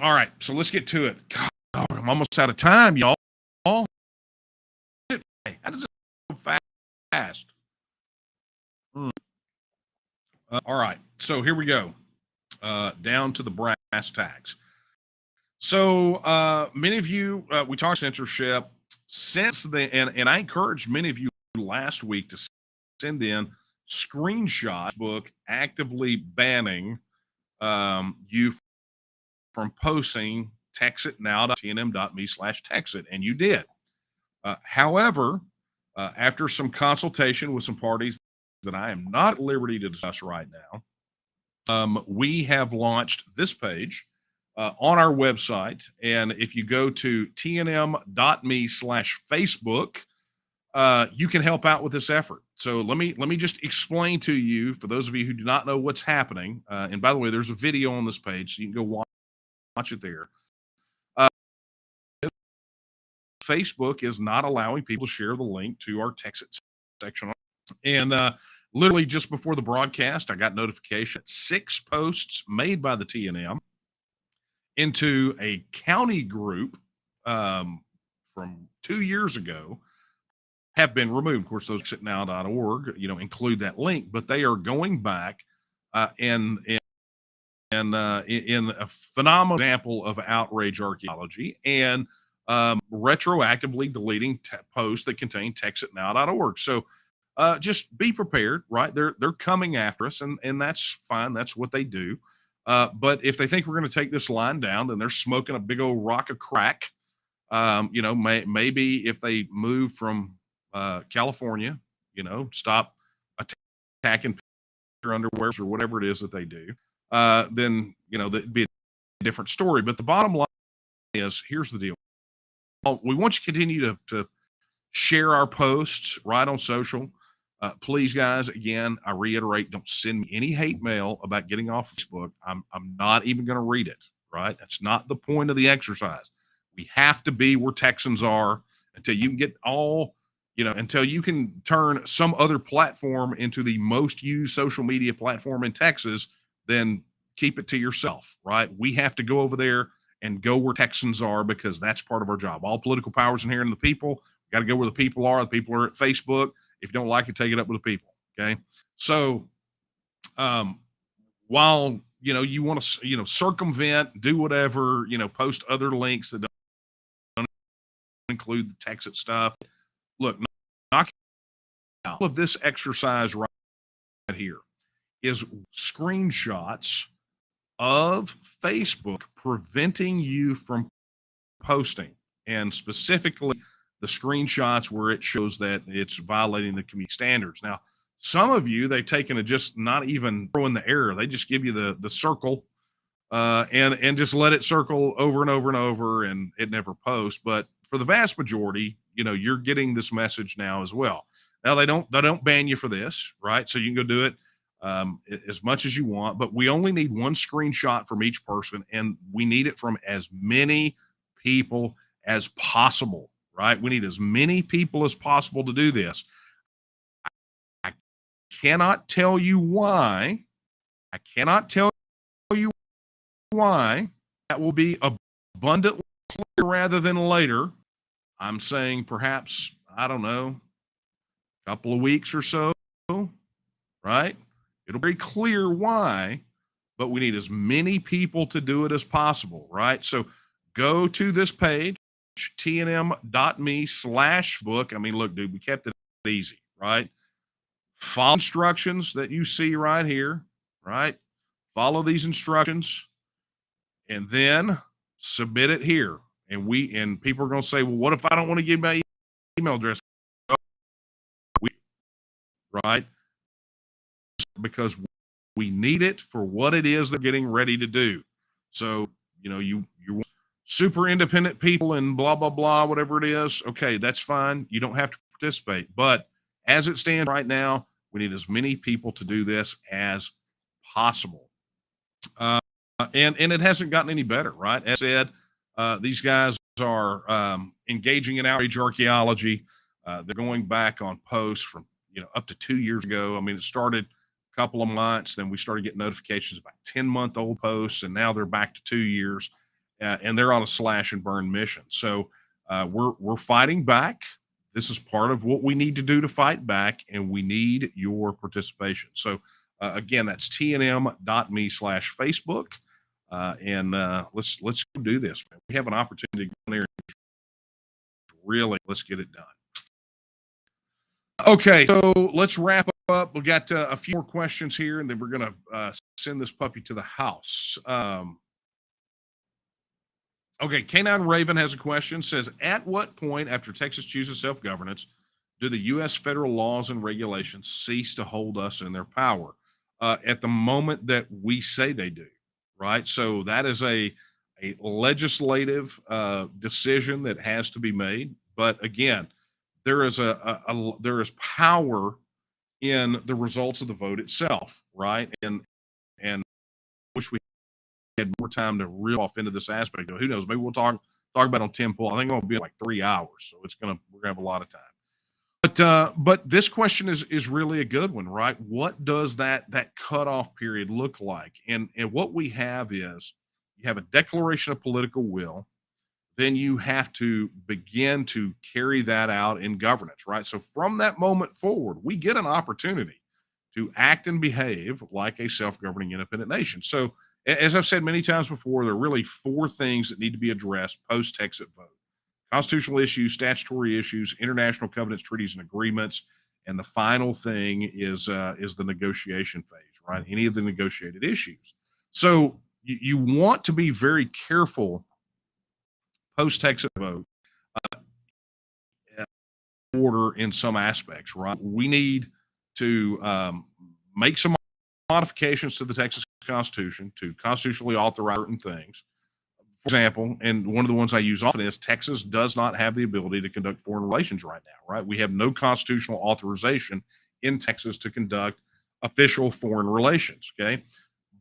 All right, so let's get to it. God, I'm almost out of time, y'all. How does it go fast? All right, so here we go. Down to the brass tacks. So many of you, we talked censorship since and I encouraged many of you last week to send in screenshots book actively banning you from posting texitnow.tnm.me/texit, and you did. However, after some consultation with some parties that I am not at liberty to discuss right now, we have launched this page on our website. And if you go to tnm.me/Facebook, you can help out with this effort. So let me just explain to you, for those of you who do not know what's happening. And by the way, there's a video on this page, so you can go watch it there. Facebook is not allowing people to share the link to our TEXIT section. And literally just before the broadcast, I got notification that 6 posts made by the TNM into a county group from 2 years ago have been removed. Of course, those texitnow.org, include that link, but they are going back in a phenomenal example of outrage archaeology and retroactively deleting posts that contain texitnow.org. So just be prepared, right? They're coming after us, and that's fine. That's what they do. But if they think we're going to take this line down, then they're smoking a big old rock of crack. Maybe if they move from California, stop attacking their underwear or whatever it is that they do, then that'd be a different story. But the bottom line is, here's the deal. We want you to continue to share our posts right on social. Please, guys, again, I reiterate, don't send me any hate mail about getting off Facebook. I'm not even going to read it, right? That's not the point of the exercise. We have to be where Texans are until you can get until you can turn some other platform into the most used social media platform in Texas, then keep it to yourself, right? We have to go over there and go where Texans are, because that's part of our job. All political powers inherent in the people. We got to go where the people are. The people are at Facebook. If you don't like it, take it up with the people. Okay. So, while, you want to, circumvent, do whatever, post other links that don't include the TEXIT stuff. Look, knock out. All of this exercise right here is screenshots of Facebook preventing you from posting, and specifically the screenshots where it shows that it's violating the community standards. Now, some of you, they've taken it, just not even throwing the error. They just give you the circle and just let it circle over and over and over, and it never posts. But for the vast majority, you're getting this message now as well. Now, they don't ban you for this, right? So you can go do it as much as you want, but we only need one screenshot from each person, and we need it from as many people as possible, right? We need as many people as possible to do this. I cannot tell you why. That will be abundantly clear rather than later. I'm saying perhaps, I don't know, a couple of weeks or so, right? It'll be very clear why, but we need as many people to do it as possible, right? So go to this page, tnm.me/book. I mean, look, dude, we kept it easy, right? Follow instructions that you see right here, right? Follow these instructions and then submit it here. And people are going to say, well, what if I don't want to give my email address? Right? Because we need it for what it is they're getting ready to do. So, you super independent people and blah, blah, blah, whatever it is. Okay, that's fine. You don't have to participate. But as it stands right now, we need as many people to do this as possible. And it hasn't gotten any better, right? As I said, these guys are engaging in outrage archaeology. They're going back on posts from, up to 2 years ago. I mean, it started a couple of months, then we started getting notifications about 10-month-old posts, and now they're back to 2 years, and they're on a slash and burn mission. So we're fighting back. This is part of what we need to do to fight back, and we need your participation. So again, that's tnm.me/Facebook. And let's do this, man. We have an opportunity to go in there and really let's get it done. Okay, so let's wrap up. We got a few more questions here, and then we're going to send this puppy to the house. Okay, Canine Raven has a question. Says, at what point after Texas chooses self-governance do the U.S. federal laws and regulations cease to hold us in their power? At the moment that we say they do, right? So that is a legislative decision that has to be made. But again, there is there is power in the results of the vote itself, right? And wish we had more time to reel off into this aspect. Who knows? Maybe we'll talk about it on 10 pull. I think it'll be like 3 hours, so we're gonna have a lot of time. But this question is really a good one, right? What does that cutoff period look like? And what we have is you have a declaration of political will, then you have to begin to carry that out in governance, right? So from that moment forward, we get an opportunity to act and behave like a self-governing independent nation. So as I've said many times before, there are really four things that need to be addressed post-Texit vote: constitutional issues, statutory issues, international covenants, treaties, and agreements. And the final thing is the negotiation phase, right? Any of the negotiated issues. So you want to be very careful post-Texit vote order in some aspects, right? We need to make some modifications to the Texas Constitution to constitutionally authorize certain things. For example, and one of the ones I use often is Texas does not have the ability to conduct foreign relations right now, right? We have no constitutional authorization in Texas to conduct official foreign relations, okay?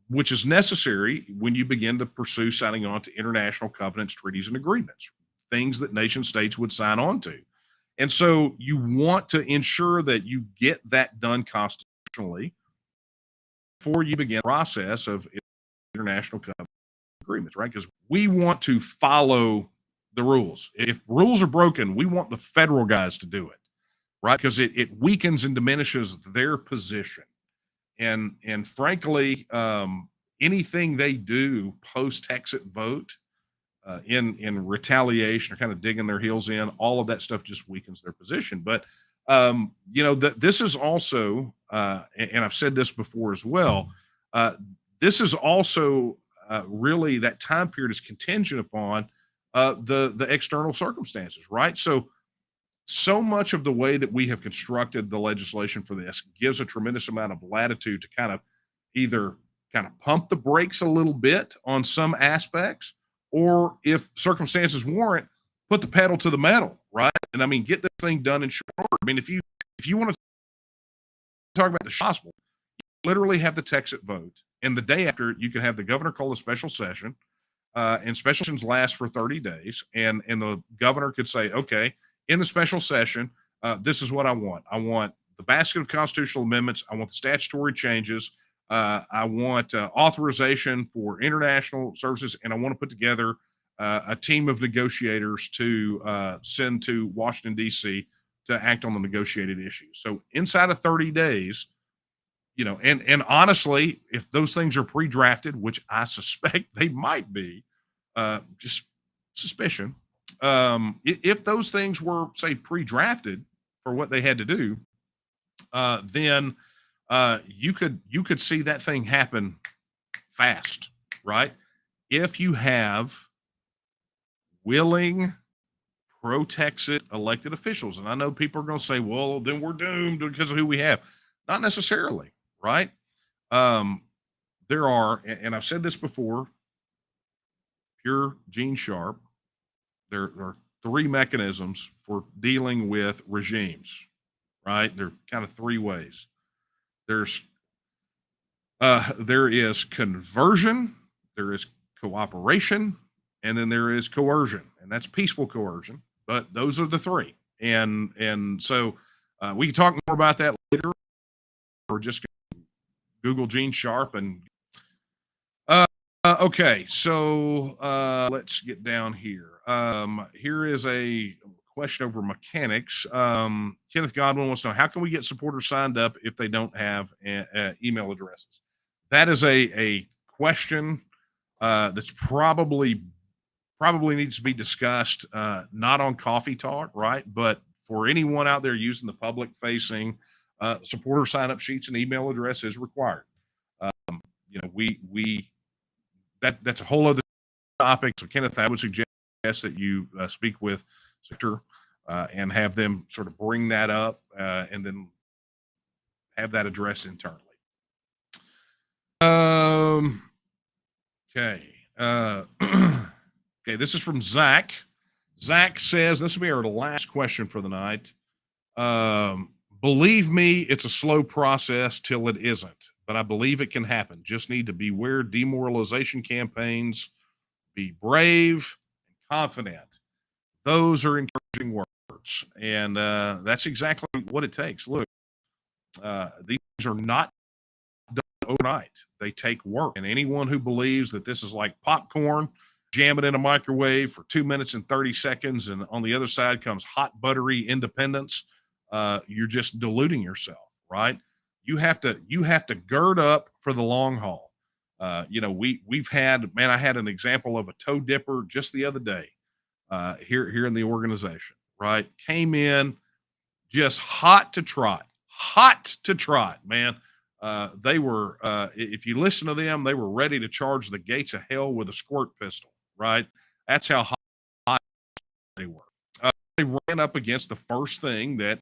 Which is necessary when you begin to pursue signing on to international covenants, treaties, and agreements, things that nation states would sign on to. And so you want to ensure that you get that done constitutionally before you begin the process of international covenant agreements, right? Because we want to follow the rules. If rules are broken, we want the federal guys to do it, right? Because it weakens and diminishes their position. And frankly, anything they do post Texit vote in retaliation or kind of digging their heels in, all of that stuff just weakens their position. But this is also, and I've said this before as well. This is also really that time period is contingent upon the external circumstances, right? So much of the way that we have constructed the legislation for this gives a tremendous amount of latitude to kind of either kind of pump the brakes a little bit on some aspects, or if circumstances warrant, put the pedal to the metal, right? And I mean, get this thing done in short order. I mean, if you want to talk about the gospel, you literally have the Texit vote, and the day after, you can have the governor call a special session, and special sessions last for 30 days, and the governor could say, okay, in the special session, this is what I want. I want the basket of constitutional amendments. I want the statutory changes. I want authorization for international services, and I want to put together a team of negotiators to send to Washington, D.C. to act on the negotiated issues. So inside of 30 days, and honestly, if those things are pre-drafted, which I suspect they might be, just suspicion, if those things were, say, pre-drafted for what they had to do, then you could see that thing happen fast, right? If you have willing pro-Texit elected officials. And I know people are going to say, well, then we're doomed because of who we have. Not necessarily, right? There are, and I've said this before, pure Gene Sharp, there are three mechanisms for dealing with regimes, right? There are kind of three ways. There is conversion, there is cooperation, and then there is coercion, and that's peaceful coercion. But those are the three, and so we can talk more about that later, or just Google Gene Sharp and. Okay, so let's get down here. Here is a question over mechanics. Kenneth Godwin wants to know, how can we get supporters signed up if they don't have email addresses? That is a question that's probably needs to be discussed, not on Coffee Talk, right? But for anyone out there using the public-facing supporter sign-up sheets, an email address is required. That's a whole other topic. So, Kenneth, I would suggest suggest that you speak with Sector and have them sort of bring that up and then have that addressed internally. Okay. Okay, this is from Zach. Zach says, this will be our last question for the night. Believe me, it's a slow process till it isn't, but I believe it can happen. Just need to beware demoralization campaigns, be brave and confident. Those are encouraging words. And that's exactly what it takes. Look, these are not done overnight. They take work. And anyone who believes that this is like popcorn, jam it in a microwave for 2 minutes and 30 seconds, and on the other side comes hot, buttery independence, you're just deluding yourself, right? You have to gird up for the long haul. We've had, man, I had an example of a toe dipper just the other day here in the organization, right? Came in just hot to trot, man. They were, if you listen to them, they were ready to charge the gates of hell with a squirt pistol, right? That's how hot they were. They ran up against the first thing that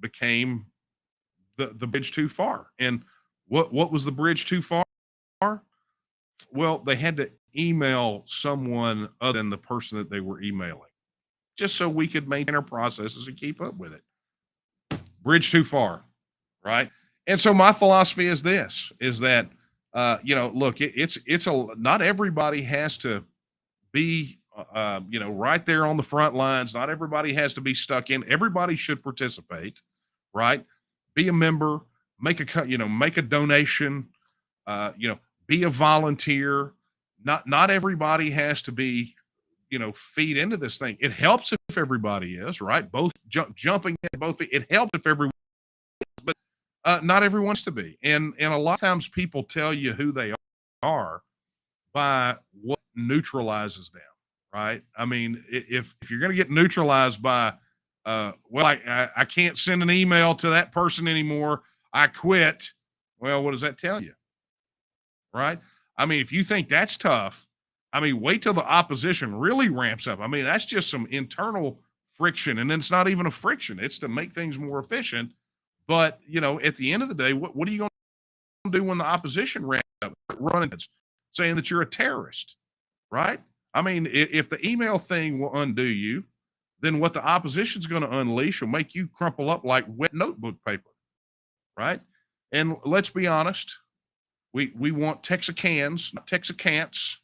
became the bridge too far. And what was the bridge too far? Well, they had to email someone other than the person that they were emailing, just so we could maintain our processes and keep up with it. Bridge too far, right? And so my philosophy is this: is that look, it's not everybody has to be right there on the front lines. Not everybody has to be stuck in. Everybody should participate, right? Be a member, make a donation, be a volunteer. Not everybody has to be, feed into this thing. It helps if everybody is, right? Both jumping in both feet. It helps if everyone is, but not everyone wants to be. And a lot of times people tell you who they are by what neutralizes them, right? I mean, if you're going to get neutralized by, I can't send an email to that person anymore, I quit. Well, what does that tell you? Right? I mean, if you think that's tough, I mean, wait till the opposition really ramps up. I mean, that's just some internal friction. And then it's not even a friction. It's to make things more efficient. But, at the end of the day, what are you going to do when the opposition ramps up, running, saying that you're a terrorist, right? I mean, if the email thing will undo you, then what the opposition's going to unleash will make you crumple up like wet notebook paper, right? And let's be honest, we want Texicans, not Texicants.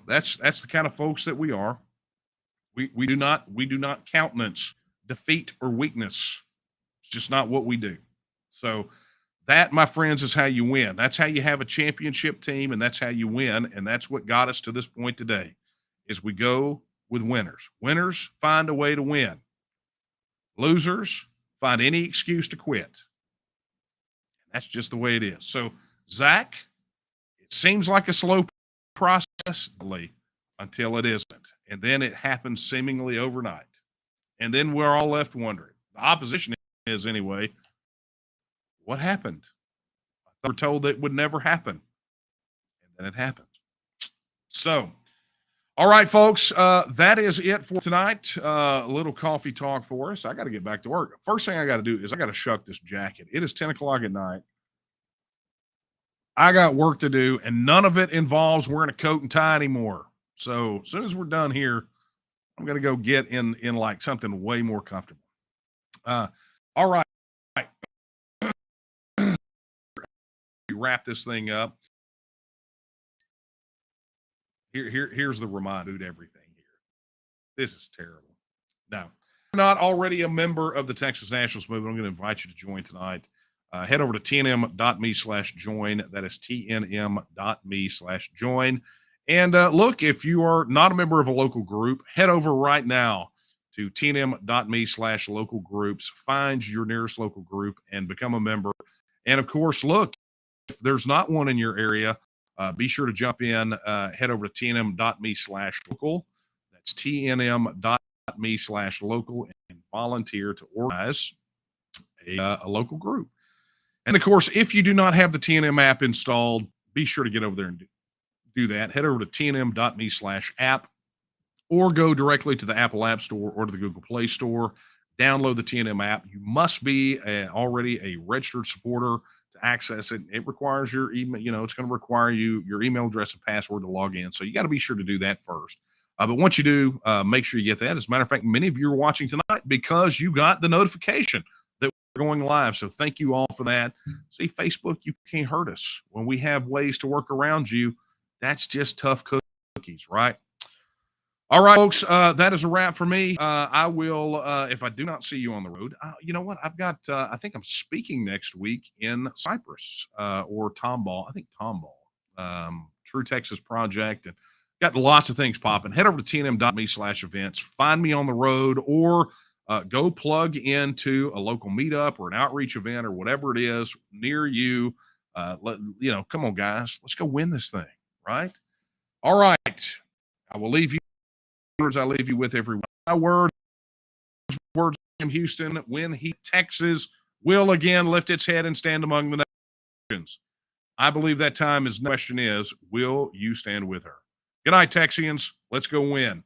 That's the kind of folks that we are. We do not countenance defeat or weakness. It's just not what we do. So that, my friends, is how you win. That's how you have a championship team, and that's how you win. And that's what got us to this point today, is we go with winners. Winners find a way to win. Losers find any excuse to quit. That's just the way it is. So, Zach, it seems like a slow process until it isn't. And then it happens seemingly overnight. And then we're all left wondering. The opposition is, anyway, what happened? I thought we were told that it would never happen. And then it happened. So, all right, folks, that is it for tonight. A little coffee talk for us. I got to get back to work. First thing I got to do is I got to shuck this jacket. It is 10 o'clock at night. I got work to do, and none of it involves wearing a coat and tie anymore. So as soon as we're done here, I'm going to go get in like something way more comfortable. All right. Wrap this thing up. Here's the reminder to everything here. This is terrible. Now, if you're not already a member of the Texas Nationalist movement, I'm going to invite you to join tonight. Head over to tnm.me/join. That is tnm.me/join. And look, if you are not a member of a local group, head over right now to tnm.me/local groups. Find your nearest local group and become a member. And of course, look, if there's not one in your area, be sure to jump in. Head over to tnm.me/local. That's tnm.me/local and volunteer to organize a local group. And of course, if you do not have the TNM app installed, be sure to get over there and do that, head over to tnm.me/app or go directly to the Apple App Store or to the Google Play Store. Download the TNM app. You must be already a registered supporter to access it. It requires your email. It's going to require your email address and password to log in. So you got to be sure to do that first. But once you do, make sure you get that. As a matter of fact, many of you are watching tonight because you got the notification that we're going live. So thank you all for that. See, Facebook, you can't hurt us. When we have ways to work around you, that's just tough cookies, right? All right, folks, that is a wrap for me. I will, if I do not see you on the road, you know what? I've got, I think I'm speaking next week in Cyprus or Tomball. I think Tomball, True Texas Project, and got lots of things popping. Head over to tnm.me/events. Find me on the road or go plug into a local meetup or an outreach event or whatever it is near you. Come on, guys. Let's go win this thing, right? All right. I will leave you. I leave you with every words from Houston. When Texas will again lift its head and stand among the nations. I believe that time is. The question is, will you stand with her? Good night, Texians. Let's go win.